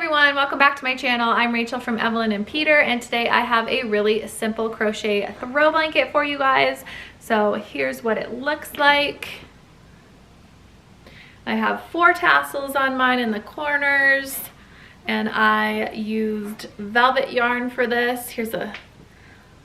everyone, welcome back to my channel. I'm Rachel from Evelyn and Peter, and today I have a really simple crochet throw blanket for you guys. So here's what it looks like. I have 4 tassels on mine in the corners, and I used velvet yarn for this. Here's a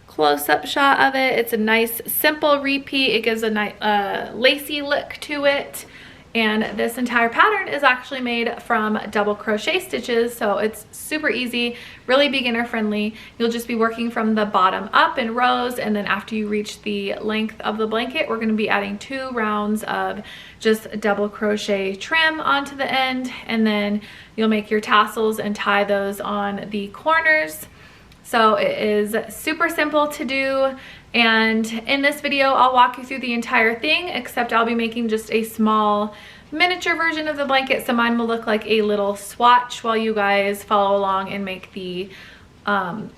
close-up shot of it. It's a nice simple repeat. It gives a nice lacy look to it. And this entire pattern is actually made from double crochet stitches, so it's super easy, really beginner friendly. You'll just be working from the bottom up in rows, and then after you reach the length of the blanket, we're going to be adding 2 rounds of just double crochet trim onto the end, and then you'll make your tassels and tie those on the corners. So it is super simple to do, and in this video I'll walk you through the entire thing, except I'll be making just a small miniature version of the blanket, so mine will look like a little swatch while you guys follow along and make the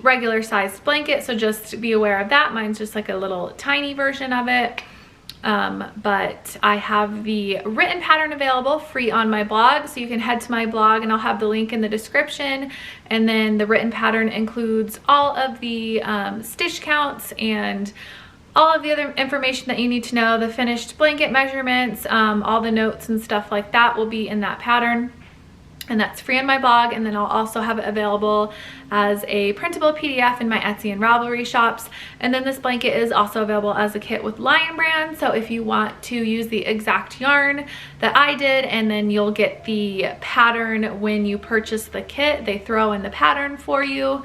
regular sized blanket. So just be aware of that. Mine's just like a little tiny version of it. But I have the written pattern available free on my blog, so you can head to my blog and I'll have the link in the description. And then the written pattern includes all of the stitch counts and all of the other information that you need to know, the finished blanket measurements, all the notes and stuff like that will be in that pattern. And that's free on my blog, and then I'll also have it available as a printable PDF in my Etsy and Ravelry shops. And then this blanket is also available as a kit with Lion Brand, so if you want to use the exact yarn that I did, and then you'll get the pattern when you purchase the kit, they throw in the pattern for you.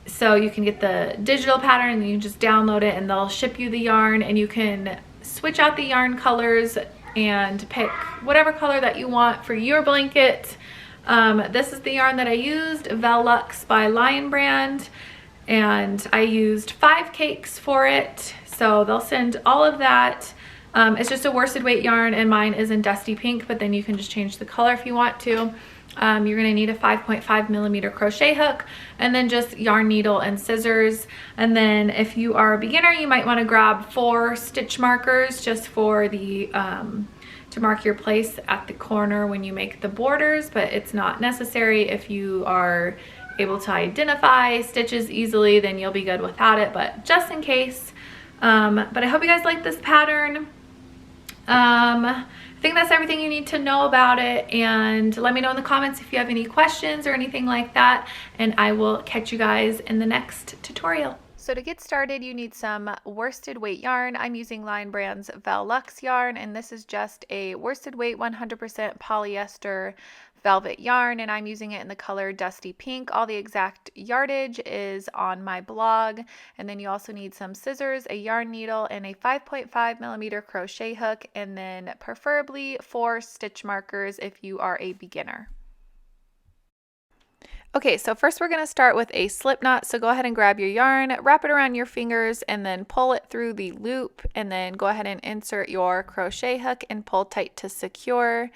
So you can get the digital pattern and you just download it and they'll ship you the yarn, and you can switch out the yarn colors and pick whatever color that you want for your blanket. This is the yarn that I used, vel-luxe by Lion Brand, and I used 5 cakes for it, so they'll send all of that. It's just a worsted weight yarn, and mine is in dusty pink, but then you can just change the color if you want to. You're going to need a 5.5 millimeter crochet hook, and then just yarn needle and scissors. And then if you are a beginner, you might want to grab 4 stitch markers just for the to mark your place at the corner when you make the borders, but it's not necessary. If you are able to identify stitches easily, then you'll be good without it, but just in case. But I hope you guys like this pattern. I think that's everything you need to know about it, and let me know in the comments if you have any questions or anything like that, and I will catch you guys in the next tutorial. So to get started, you need some worsted weight yarn. I'm using Lion Brand's vel-luxe yarn, and this is just a worsted weight 100% polyester velvet yarn, and I'm using it in the color Dusty Pink. All the exact yardage is on my blog. And then you also need some scissors, a yarn needle, and a 5.5 millimeter crochet hook, and then preferably 4 stitch markers if you are a beginner. Okay, so first we're going to start with a slip knot. So go ahead and grab your yarn, wrap it around your fingers, and then pull it through the loop, and then go ahead and insert your crochet hook and pull tight to secure.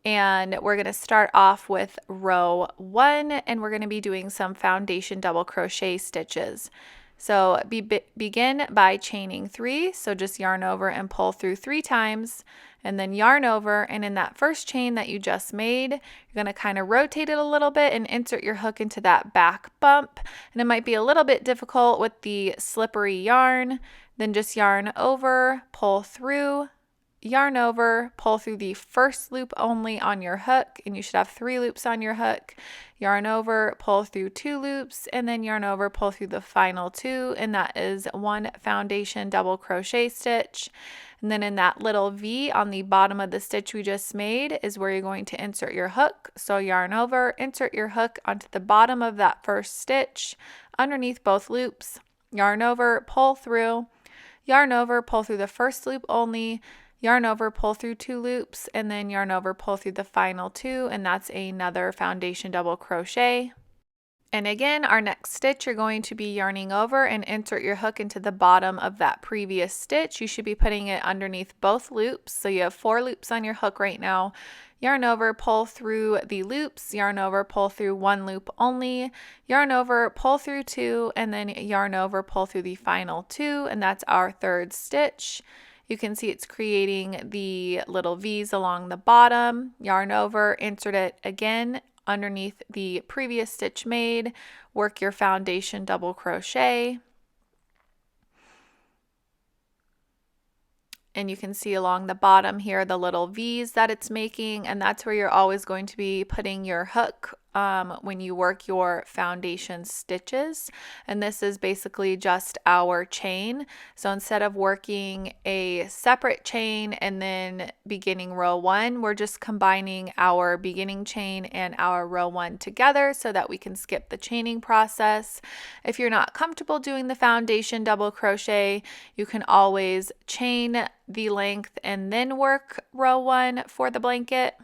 And we're going to start off with row 1, and we're going to be doing some foundation double crochet stitches. So begin by chaining 3, so just yarn over and pull through 3 times, and then yarn over, and in that first chain that you just made, you're going to kind of rotate it a little bit and insert your hook into that back bump. And it might be a little bit difficult with the slippery yarn. Then just yarn over, pull through, yarn over, pull through the first loop only on your hook, and you should have 3 loops on your hook. Yarn over, pull through 2 loops, and then yarn over, pull through the final 2, and that is 1 foundation double crochet stitch. And then in that little V on the bottom of the stitch we just made is where you're going to insert your hook. So yarn over, insert your hook onto the bottom of that first stitch underneath both loops, yarn over, pull through, yarn over, pull through the first loop only, yarn over, pull through 2 loops, and then yarn over, pull through the final 2, and that's another foundation double crochet. And again, our next stitch, you're going to be yarning over and insert your hook into the bottom of that previous stitch. You should be putting it underneath both loops. So you have 4 loops on your hook right now. Yarn over, pull through the loops, yarn over, pull through 1 loop only, yarn over, pull through 2, and then yarn over, pull through the final 2, and that's our 3rd stitch. You can see it's creating the little V's along the bottom. Yarn over, insert it again underneath the previous stitch made, work your foundation double crochet. And you can see along the bottom here the little V's that it's making, and that's where you're always going to be putting your hook when you work your foundation stitches. And this is basically just our chain. So instead of working a separate chain and then beginning row 1, we're just combining our beginning chain and our row 1 together so that we can skip the chaining process. If you're not comfortable doing the foundation double crochet, you can always chain the length and then work row 1 for the blanket.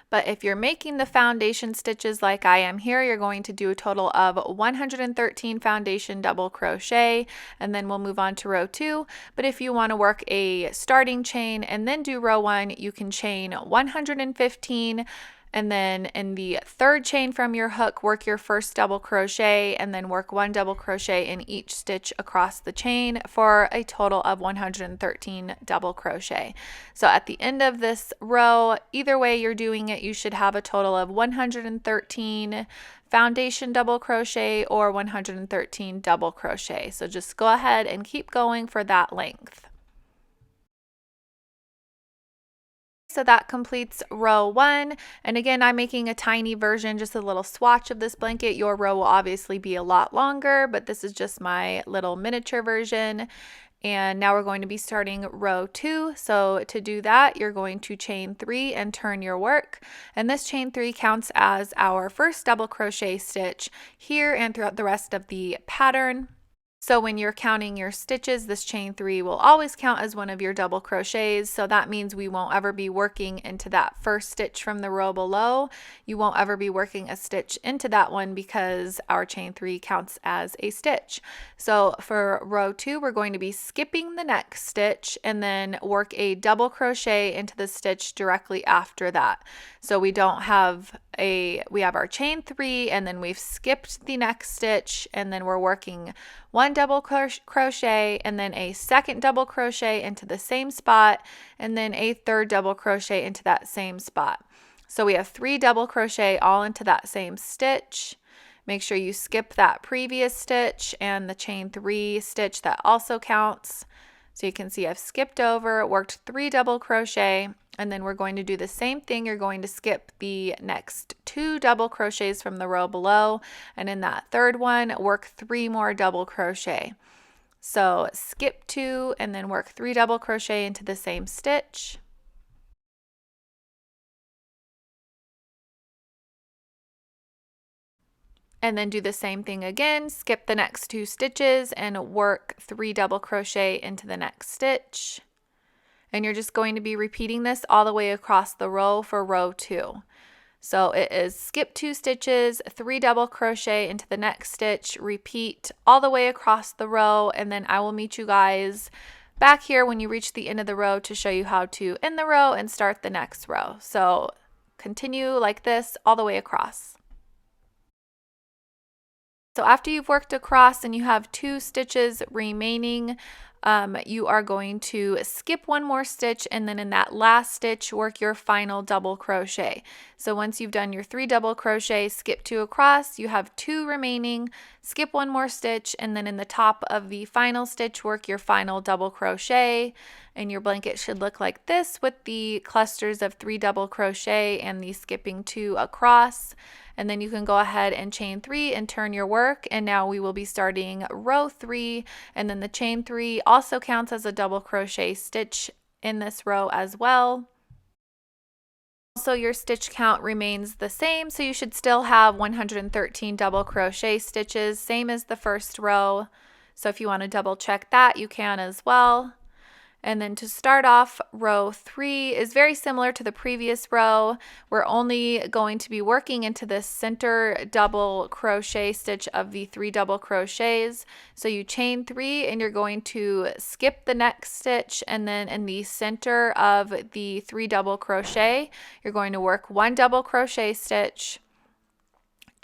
But if you're making the foundation stitches like I am here, you're going to do a total of 113 foundation double crochet, and then we'll move on to row 2. But if you want to work a starting chain and then do row 1, you can chain 115, and then in the third chain from your hook, work your first double crochet and then work 1 double crochet in each stitch across the chain for a total of 113 double crochet. So at the end of this row, either way you're doing it, you should have a total of 113 foundation double crochet or 113 double crochet. So just go ahead and keep going for that length. So that completes row 1. And again, I'm making a tiny version, just a little swatch of this blanket. Your row will obviously be a lot longer, but this is just my little miniature version. And now we're going to be starting row 2. So to do that, you're going to chain 3 and turn your work. And this chain 3 counts as our first double crochet stitch here and throughout the rest of the pattern. So when you're counting your stitches, this chain 3 will always count as one of your double crochets. So that means we won't ever be working into that first stitch from the row below. You won't ever be working a stitch into that one because our chain 3 counts as a stitch. So for row 2, we're going to be skipping the next stitch and then work a double crochet into the stitch directly after that. So we have our chain 3 and then we've skipped the next stitch, and then we're working 1 double crochet and then a second double crochet into the same spot, and then a third double crochet into that same spot. So we have 3 double crochet all into that same stitch. Make sure you skip that previous stitch and the chain 3 stitch that also counts. So you can see I've skipped over, worked 3 double crochet, and then we're going to do the same thing. You're going to skip the next 2 double crochets from the row below, and in that third one, work 3 more double crochet. So skip 2 and then work 3 double crochet into the same stitch. And then do the same thing again, skip the next 2 stitches and work 3 double crochet into the next stitch. And you're just going to be repeating this all the way across the row for row 2. So it is skip 2 stitches, 3 double crochet into the next stitch, repeat all the way across the row, and then I will meet you guys back here when you reach the end of the row to show you how to end the row and start the next row. So continue like this all the way across. So after you've worked across and you have 2 stitches remaining, you are going to skip 1 more stitch, and then in that last stitch work your final double crochet. So once you've done your 3 double crochet, skip 2 across, you have 2 remaining, skip 1 more stitch, and then in the top of the final stitch work your final double crochet. And your blanket should look like this with the clusters of 3 double crochet and the skipping 2 across. And then you can go ahead and chain 3 and turn your work, and now we will be starting row 3, and then the chain 3 also counts as a double crochet stitch in this row as well. Also, your stitch count remains the same, so you should still have 113 double crochet stitches, same as the first row. So if you want to double check that, you can as well. And then to start off, row 3 is very similar to the previous row. We're only going to be working into the center double crochet stitch of the 3 double crochets. So you chain 3 and you're going to skip the next stitch, and then in the center of the 3 double crochet, you're going to work 1 double crochet stitch,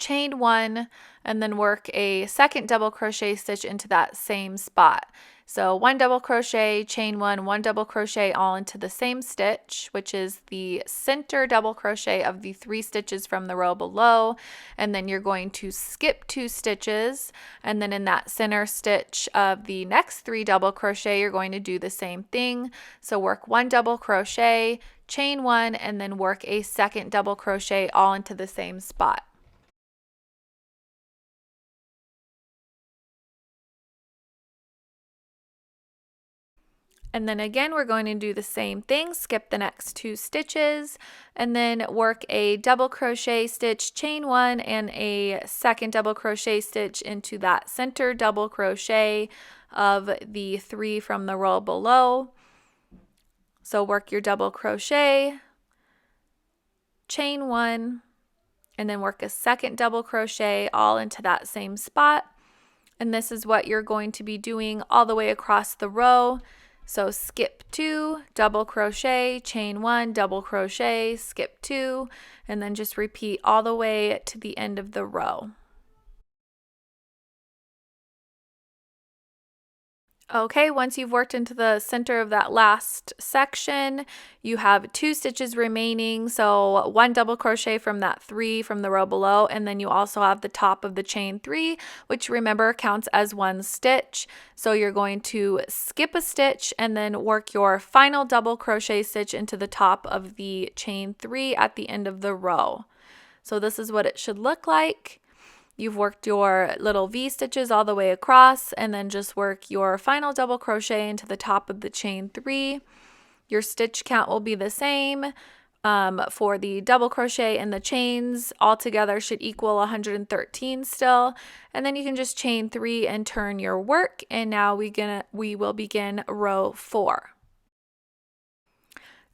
chain 1, and then work a second double crochet stitch into that same spot. So 1 double crochet, chain 1, 1 double crochet, all into the same stitch, which is the center double crochet of the 3 stitches from the row below. And then you're going to skip 2 stitches, and then in that center stitch of the next 3 double crochet, you're going to do the same thing. So work 1 double crochet, chain 1, and then work a second double crochet all into the same spot. And then again, we're going to do the same thing, skip the next 2 stitches, and then work a double crochet stitch, chain 1, and a second double crochet stitch into that center double crochet of the 3 from the row below. So work your double crochet, chain 1, and then work a second double crochet all into that same spot. And this is what you're going to be doing all the way across the row. So skip 2, double crochet, chain 1, double crochet, skip 2, and then just repeat all the way to the end of the row. Okay, once you've worked into the center of that last section, you have 2 stitches remaining. So 1 double crochet from that 3 from the row below, and then you also have the top of the chain 3, which remember counts as 1 stitch. So you're going to skip a stitch and then work your final double crochet stitch into the top of the chain 3 at the end of the row. So this is what it should look like. You've worked your little V stitches all the way across, and then just work your final double crochet into the top of the chain 3. Your stitch count will be the same for the double crochet and the chains. All together should equal 113 still. And then you can just chain 3 and turn your work. And now we will begin row 4.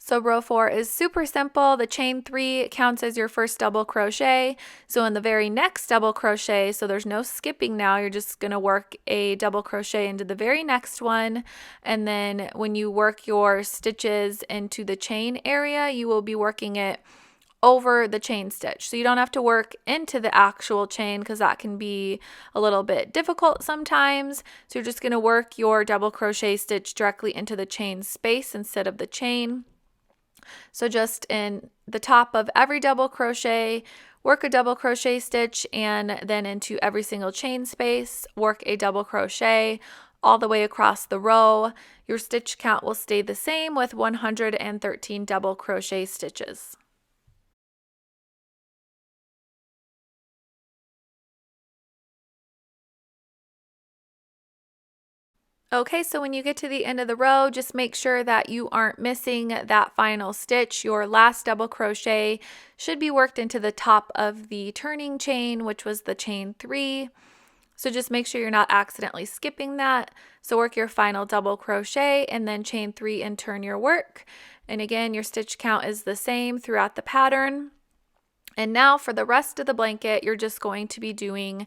So row 4 is super simple. The chain 3 counts as your first double crochet. So in the very next double crochet, so there's no skipping now, you're just going to work a double crochet into the very next one. And then when you work your stitches into the chain area, you will be working it over the chain stitch. So you don't have to work into the actual chain because that can be a little bit difficult sometimes. So you're just going to work your double crochet stitch directly into the chain space instead of the chain. So just in the top of every double crochet, work a double crochet stitch, and then into every single chain space, work a double crochet all the way across the row. Your stitch count will stay the same with 113 double crochet stitches. Okay, so when you get to the end of the row, just make sure that you aren't missing that final stitch. Your last double crochet should be worked into the top of the turning chain, which was the chain 3. So just make sure you're not accidentally skipping that. So work your final double crochet and then chain 3 and turn your work. And again, your stitch count is the same throughout the pattern. And now for the rest of the blanket, you're just going to be doing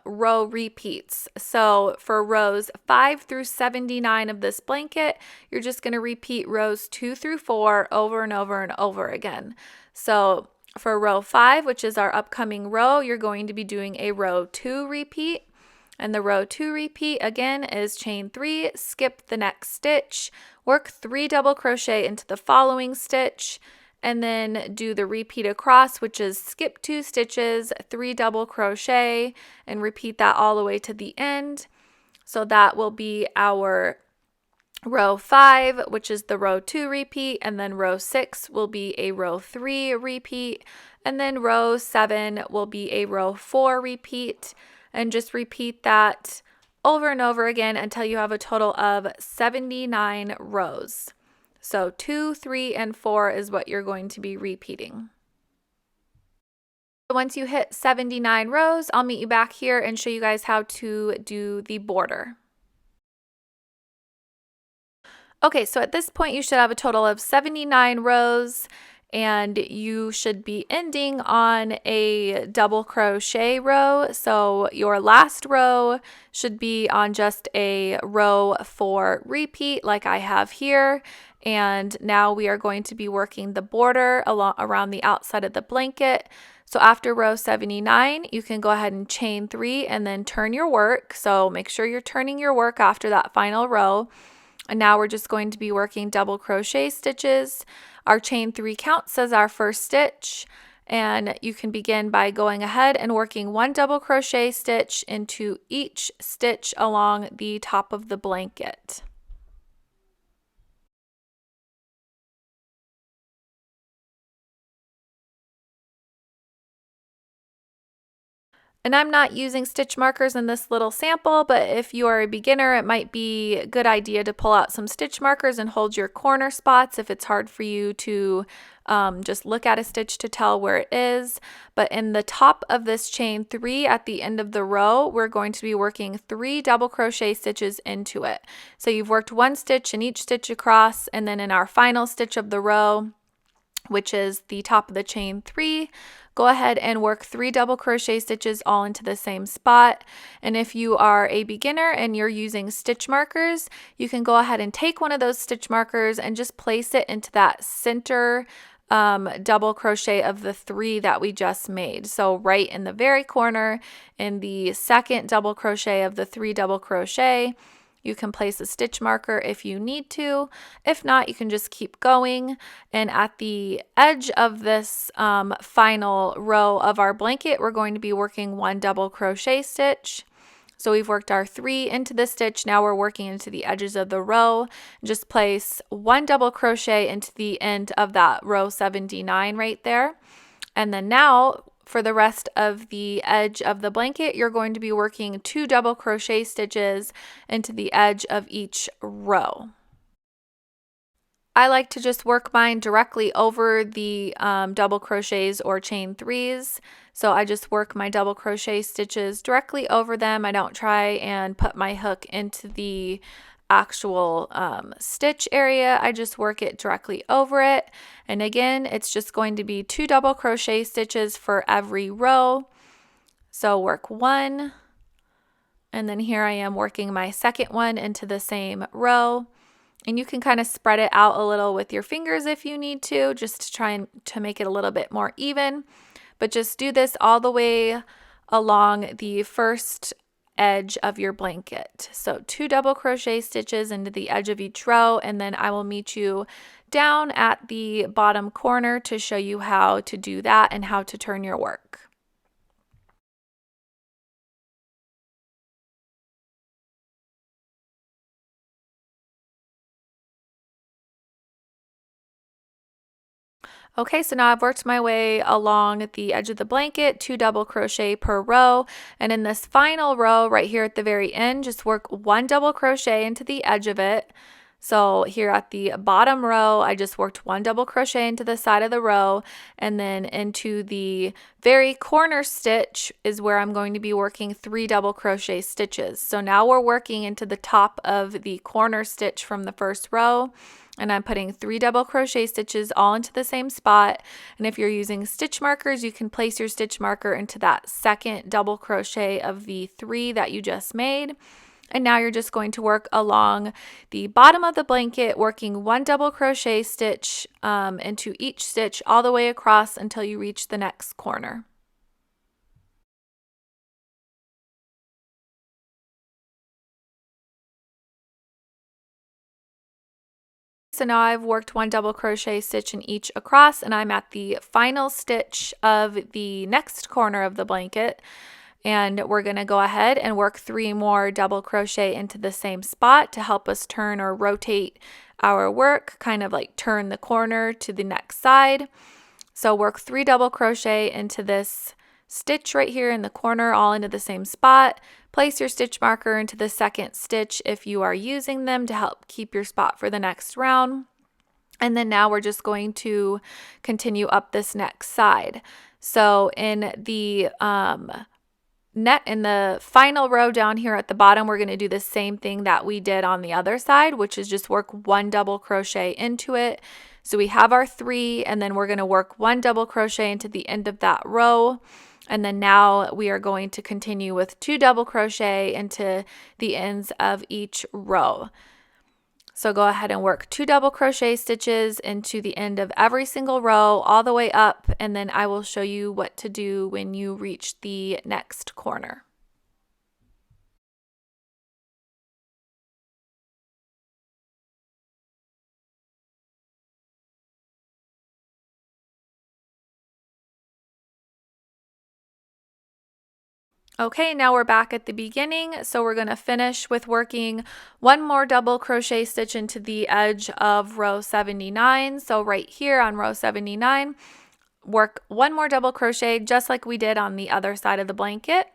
row repeats. So for rows 5 through 79 of this blanket, you're just going to repeat rows 2 through 4 over and over and over again. So for row 5, which is our upcoming row, you're going to be doing a row 2 repeat. And the row 2 repeat again is chain 3, skip the next stitch, work 3 double crochet into the following stitch, and then do the repeat across, which is skip 2 stitches, 3 double crochet, and repeat that all the way to the end. So that will be our row 5, which is the row 2 repeat, and then row 6 will be a row 3 repeat, and then row 7 will be a row 4 repeat, and just repeat that over and over again until you have a total of 79 rows. So 2, 3, and 4 is what you're going to be repeating. Once you hit 79 rows, I'll meet you back here and show you guys how to do the border. Okay, so at this point you should have a total of 79 rows, and you should be ending on a double crochet row. So your last row should be on just a row 4 repeat like I have here. And now we are going to be working the border around the outside of the blanket. So after row 79, you can go ahead and chain 3 and then turn your work. So make sure you're turning your work after that final row. And now we're just going to be working double crochet stitches. Our chain 3 counts as our first stitch. And you can begin by going ahead and working 1 double crochet stitch into each stitch along the top of the blanket. And I'm not using stitch markers in this little sample, but if you are a beginner, it might be a good idea to pull out some stitch markers and hold your corner spots if it's hard for you to just look at a stitch to tell where it is. But in the top of this chain 3 at the end of the row, we're going to be working 3 double crochet stitches into it. So you've worked 1 stitch in each stitch across, and then in our final stitch of the row, which is the top of the chain 3, go ahead and work 3 double crochet stitches all into the same spot. And if you are a beginner and you're using stitch markers, you can go ahead and take one of those stitch markers and just place it into that center double crochet of the 3 that we just made. So right in the very corner, in the second double crochet of the 3 double crochet, you can place a stitch marker if you need to. If not, you can just keep going. And at the edge of this final row of our blanket, we're going to be working 1 double crochet stitch. So we've worked our 3 into the stitch. Now we're working into the edges of the row. Just place 1 double crochet into the end of that row 79 right there. And then now, for the rest of the edge of the blanket, you're going to be working 2 double crochet stitches into the edge of each row. I like to just work mine directly over the double crochets or chain 3s. So I just work my double crochet stitches directly over them. I don't try and put my hook into the actual stitch area. I just work it directly over it. And again, it's just going to be 2 double crochet stitches for every row. So work 1, and then here I am working my second one into the same row. And you can kind of spread it out a little with your fingers if you need to, just to try and to make it a little bit more even. But just do this all the way along the first edge of your blanket. So 2 double crochet stitches into the edge of each row, and then I will meet you down at the bottom corner to show you how to do that and how to turn your work. Okay, so now I've worked my way along the edge of the blanket, 2 double crochet per row, and in this final row right here at the very end, just work 1 double crochet into the edge of it. So here at the bottom row, I just worked 1 double crochet into the side of the row, and then into the very corner stitch is where I'm going to be working 3 double crochet stitches. So now we're working into the top of the corner stitch from the first row, and I'm putting 3 double crochet stitches all into the same spot. And if you're using stitch markers, you can place your stitch marker into that second double crochet of the 3 that you just made. And now you're just going to work along the bottom of the blanket, working 1 double crochet stitch into each stitch all the way across until you reach the next corner. So now I've worked 1 double crochet stitch in each across, and I'm at the final stitch of the next corner of the blanket. And we're going to go ahead and work 3 more double crochet into the same spot to help us turn or rotate our work, kind of like turn the corner to the next side. So work 3 double crochet into this stitch right here in the corner, all into the same spot. Place your stitch marker into the second stitch if you are using them to help keep your spot for the next round. And then now we're just going to continue up this next side. So in the in the final row down here at the bottom, we're going to do the same thing that we did on the other side, which is just work 1 double crochet into it. So we have our 3, and then we're going to work 1 double crochet into the end of that row. And then now we are going to continue with 2 double crochet into the ends of each row. So go ahead and work 2 double crochet stitches into the end of every single row all the way up, and then I will show you what to do when you reach the next corner. Okay, now we're back at the beginning, so we're going to finish with working 1 more double crochet stitch into the edge of row 79. So right here on row 79, work 1 more double crochet just like we did on the other side of the blanket.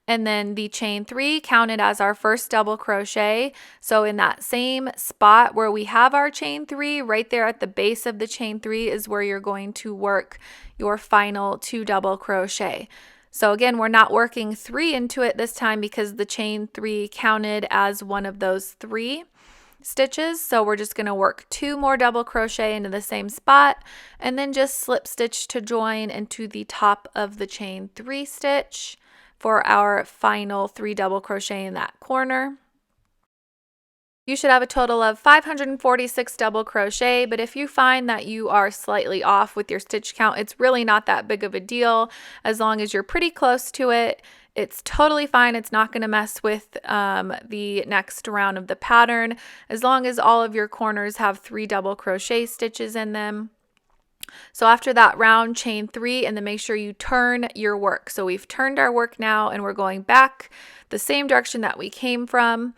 And then the chain 3 counted as our first double crochet. So in that same spot where we have our chain 3, right there at the base of the chain 3 is where you're going to work your final 2 double crochet. So again, we're not working 3 into it this time because the chain 3 counted as one of those 3 stitches. So we're just going to work 2 more double crochet into the same spot and then just slip stitch to join into the top of the chain 3 stitch for our final 3 double crochet in that corner. You should have a total of 546 double crochet, but if you find that you are slightly off with your stitch count, it's really not that big of a deal. As long as you're pretty close to it, it's totally fine. It's not going to mess with the next round of the pattern, as long as all of your corners have 3 double crochet stitches in them. So after that round, chain 3, and then make sure you turn your work. So we've turned our work now, and we're going back the same direction that we came from.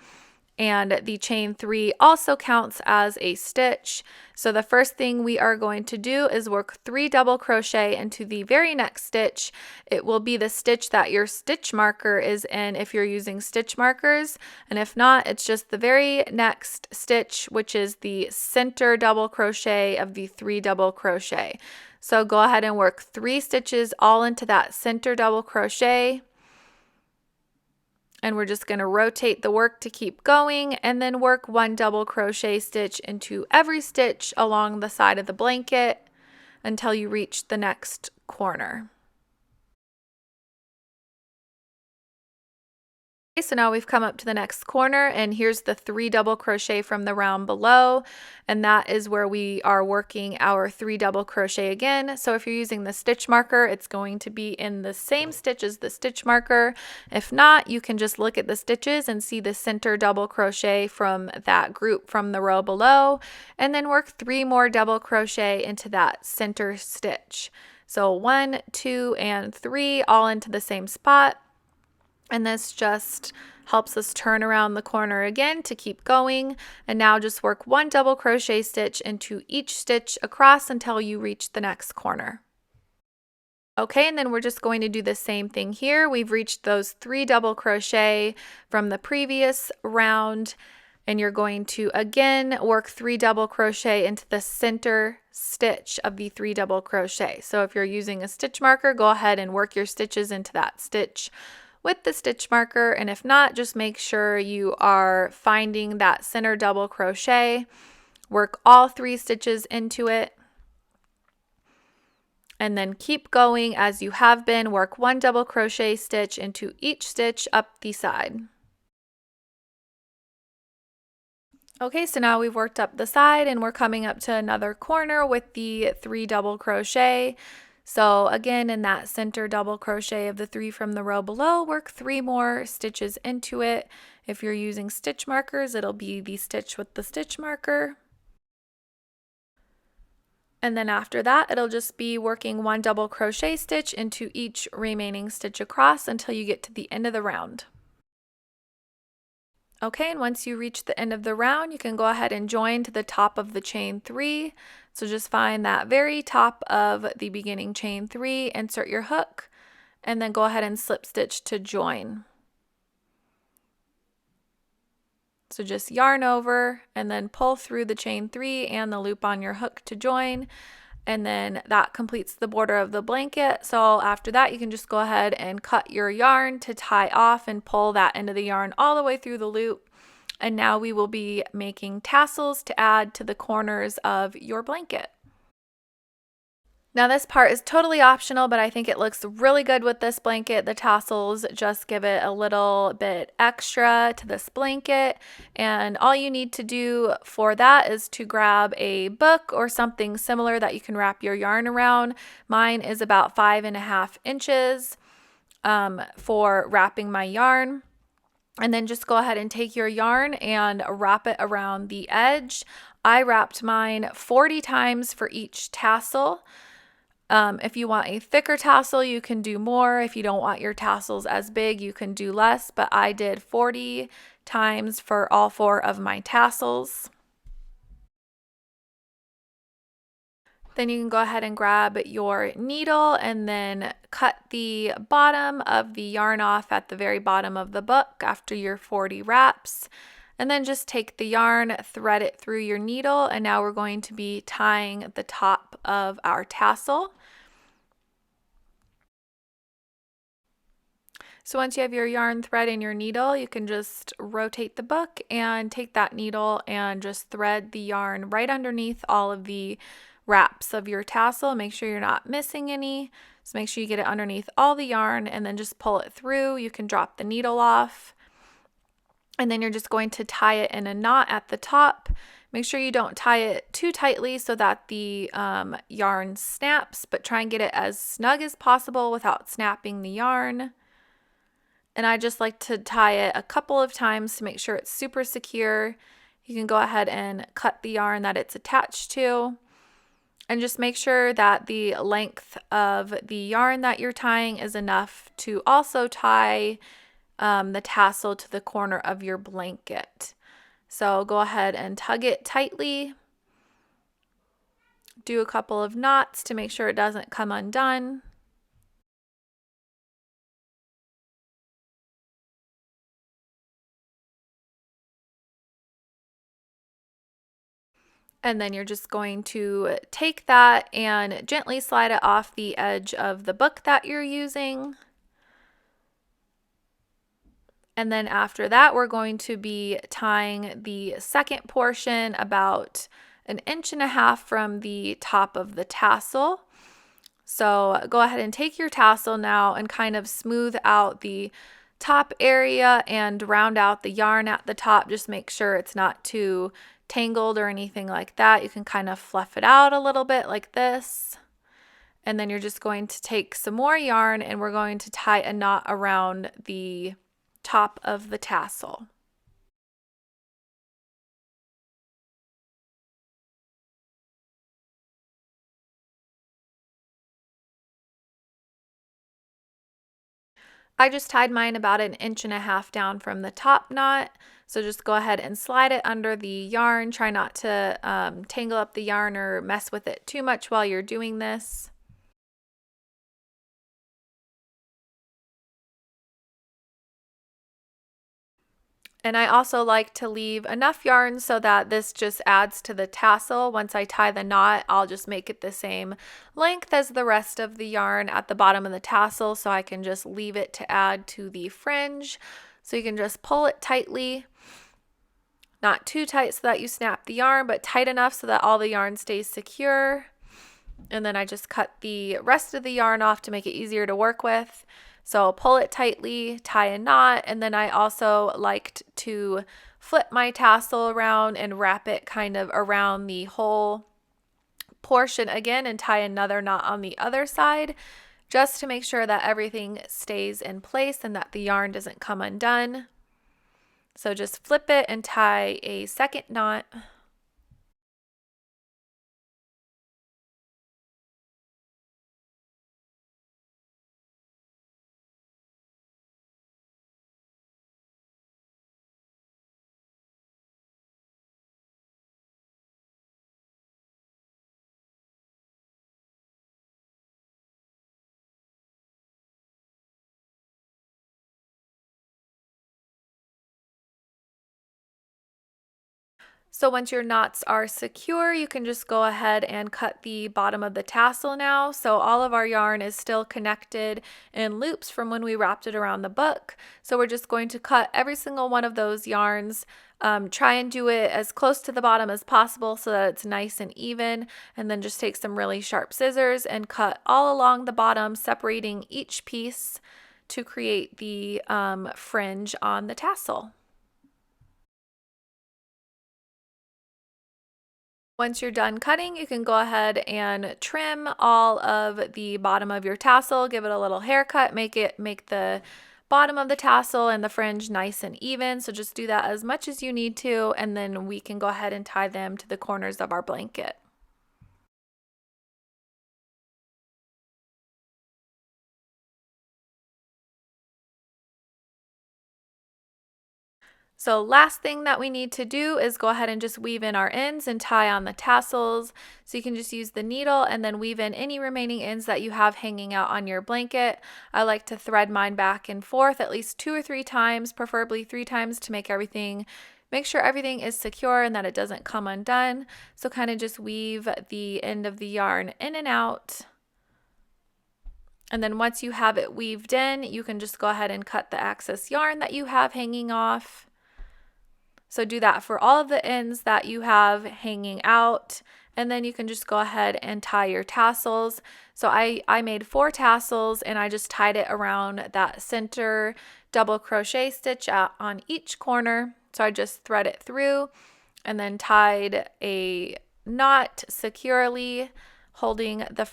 And the chain 3 also counts as a stitch. So the first thing we are going to do is work 3 double crochet into the very next stitch. It will be the stitch that your stitch marker is in if you're using stitch markers, and if not, it's just the very next stitch, which is the center double crochet of the 3 double crochet. So go ahead and work 3 stitches all into that center double crochet. And we're just going to rotate the work to keep going, and then work 1 double crochet stitch into every stitch along the side of the blanket until you reach the next corner. Okay, so now we've come up to the next corner, and here's the 3 double crochet from the round below, and that is where we are working our 3 double crochet again. So if you're using the stitch marker, it's going to be in the same stitch as the stitch marker. If not, you can just look at the stitches and see the center double crochet from that group from the row below, and then work 3 more double crochet into that center stitch. So 1, 2, and 3 all into the same spot. And this just helps us turn around the corner again to keep going. And now just work 1 double crochet stitch into each stitch across until you reach the next corner. Okay, and then we're just going to do the same thing here. We've reached those 3 double crochet from the previous round, and you're going to again work 3 double crochet into the center stitch of the 3 double crochet. So if you're using a stitch marker, go ahead and work your stitches into that stitch with the stitch marker, and if not, just make sure you are finding that center double crochet. Work all 3 stitches into it, and then keep going as you have been. Work 1 double crochet stitch into each stitch up the side. Okay, so now we've worked up the side, and we're coming up to another corner with the 3 double crochet. So again, in that center double crochet of the 3 from the row below, work 3 more stitches into it. If you're using stitch markers, it'll be the stitch with the stitch marker. And then after that, it'll just be working 1 double crochet stitch into each remaining stitch across until you get to the end of the round. Okay, and once you reach the end of the round, you can go ahead and join to the top of the chain 3. So just find that very top of the beginning chain 3, insert your hook, and then go ahead and slip stitch to join. So just yarn over and then pull through the chain 3 and the loop on your hook to join, and then that completes the border of the blanket. So after that, you can just go ahead and cut your yarn to tie off and pull that end of the yarn all the way through the loop. And now we will be making tassels to add to the corners of your blanket. Now this part is totally optional, but I think it looks really good with this blanket. The tassels just give it a little bit extra to this blanket. And all you need to do for that is to grab a book or something similar that you can wrap your yarn around. Mine is about 5.5 inches for wrapping my yarn. And then just go ahead and take your yarn and wrap it around the edge. I wrapped mine 40 times for each tassel. If you want a thicker tassel, you can do more. If you don't want your tassels as big, you can do less, but I did 40 times for all 4 of my tassels. Then you can go ahead and grab your needle and then cut the bottom of the yarn off at the very bottom of the book after your 40 wraps. And then just take the yarn, thread it through your needle, and now we're going to be tying the top of our tassel. So once you have your yarn thread and your needle, you can just rotate the book and take that needle and just thread the yarn right underneath all of the wraps of your tassel. Make sure you're not missing any. So make sure you get it underneath all the yarn and then just pull it through. You can drop the needle off. And then you're just going to tie it in a knot at the top. Make sure you don't tie it too tightly so that the yarn snaps, but try and get it as snug as possible without snapping the yarn. And I just like to tie it a couple of times to make sure it's super secure. You can go ahead and cut the yarn that it's attached to. And just make sure that the length of the yarn that you're tying is enough to also tie the tassel to the corner of your blanket. So go ahead and tug it tightly. Do a couple of knots to make sure it doesn't come undone. And then you're just going to take that and gently slide it off the edge of the book that you're using. And then after that, we're going to be tying the second portion about 1.5 inches from the top of the tassel. So go ahead and take your tassel now and kind of smooth out the top area and round out the yarn at the top. Just make sure it's not too tangled or anything like that. You can kind of fluff it out a little bit like this. And then you're just going to take some more yarn and we're going to tie a knot around the top of the tassel. I just tied mine about 1.5 inches down from the top knot. So just go ahead and slide it under the yarn. Try not to tangle up the yarn or mess with it too much while you're doing this. And I also like to leave enough yarn so that this just adds to the tassel. Once I tie the knot, I'll just make it the same length as the rest of the yarn at the bottom of the tassel, so I can just leave it to add to the fringe. So you can just pull it tightly, not too tight so that you snap the yarn, but tight enough so that all the yarn stays secure. And then I just cut the rest of the yarn off to make it easier to work with. So I'll pull it tightly, tie a knot, and then I also liked to flip my tassel around and wrap it kind of around the whole portion again and tie another knot on the other side just to make sure that everything stays in place and that the yarn doesn't come undone. So just flip it and tie a second knot. So once your knots are secure, you can just go ahead and cut the bottom of the tassel now. So all of our yarn is still connected in loops from when we wrapped it around the book. So we're just going to cut every single one of those yarns. Try and do it as close to the bottom as possible so that it's nice and even. And then just take some really sharp scissors and cut all along the bottom, separating each piece to create the fringe on the tassel. Once you're done cutting, you can go ahead and trim all of the bottom of your tassel, give it a little haircut, make the bottom of the tassel and the fringe nice and even. So just do that as much as you need to, and then we can go ahead and tie them to the corners of our blanket. So last thing that we need to do is go ahead and just weave in our ends and tie on the tassels. So you can just use the needle and then weave in any remaining ends that you have hanging out on your blanket. I like to thread mine back and forth at least 2 or 3 times, preferably 3 times, to make sure everything is secure and that it doesn't come undone. So kind of just weave the end of the yarn in and out. And then once you have it weaved in, you can just go ahead and cut the excess yarn that you have hanging off. So do that for all of the ends that you have hanging out, and then you can just go ahead and tie your tassels. So I made 4 tassels and I just tied it around that center double crochet stitch out on each corner. So I just thread it through and then tied a knot securely, holding the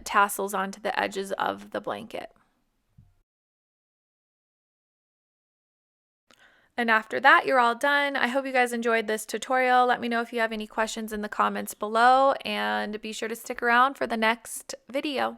tassels onto the edges of the blanket. And after that, you're all done. I hope you guys enjoyed this tutorial. Let me know if you have any questions in the comments below, and be sure to stick around for the next video.